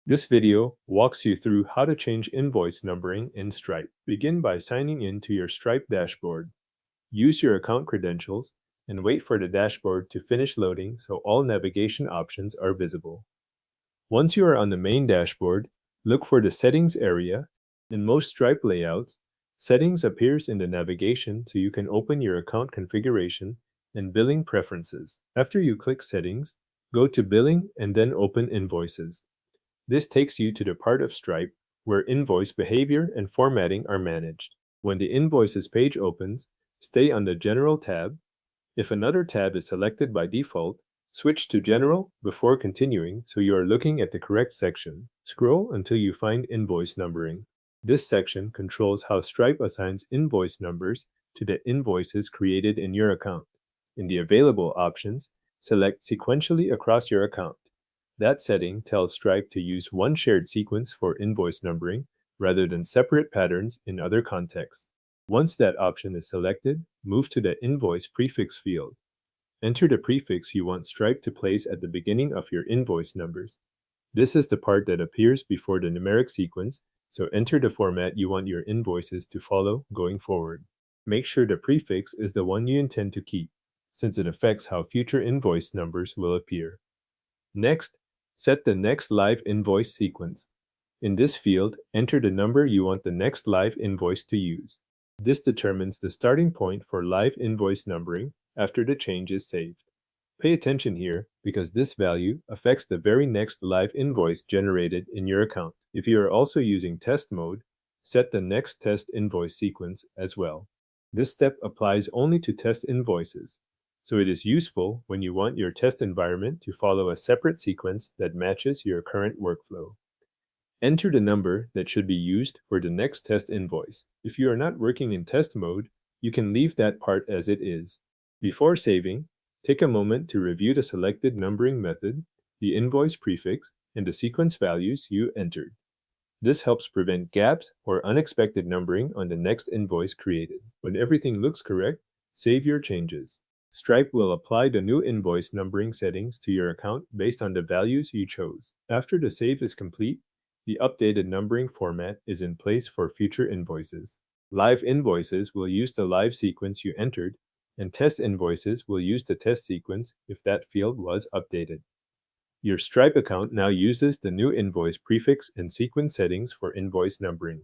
This video walks you through how to change invoice numbering in Stripe. Begin by signing in to your Stripe dashboard. Use your account credentials and wait for the dashboard to finish loading so all navigation options are visible. Once you are on the main dashboard, look for the Settings area. In most Stripe layouts, Settings appears in the navigation so you can open your account configuration and billing preferences. After you click Settings, go to Billing and then open Invoices. This takes you to the part of Stripe where invoice behavior and formatting are managed. When the Invoices page opens, stay on the General tab. If another tab is selected by default, switch to General before continuing so you are looking at the correct section. Scroll until you find Invoice Numbering. This section controls how Stripe assigns invoice numbers to the invoices created in your account. In the available options, select Sequentially across your account. That setting tells Stripe to use one shared sequence for invoice numbering rather than separate patterns in other contexts. Once that option is selected, move to the Invoice Prefix field. Enter the prefix you want Stripe to place at the beginning of your invoice numbers. This is the part that appears before the numeric sequence, so enter the format you want your invoices to follow going forward. Make sure the prefix is the one you intend to keep, since it affects how future invoice numbers will appear. Next, set the next live invoice sequence. In this field, enter the number you want the next live invoice to use. This determines the starting point for live invoice numbering after the change is saved. Pay attention here because this value affects the very next live invoice generated in your account. If you are also using test mode, set the next test invoice sequence as well. This step applies only to test invoices, so it is useful when you want your test environment to follow a separate sequence that matches your current workflow. Enter the number that should be used for the next test invoice. If you are not working in test mode, you can leave that part as it is. Before saving, take a moment to review the selected numbering method, the invoice prefix, and the sequence values you entered. This helps prevent gaps or unexpected numbering on the next invoice created. When everything looks correct, save your changes. Stripe will apply the new invoice numbering settings to your account based on the values you chose. After the save is complete, the updated numbering format is in place for future invoices. Live invoices will use the live sequence you entered, and test invoices will use the test sequence if that field was updated. Your Stripe account now uses the new invoice prefix and sequence settings for invoice numbering.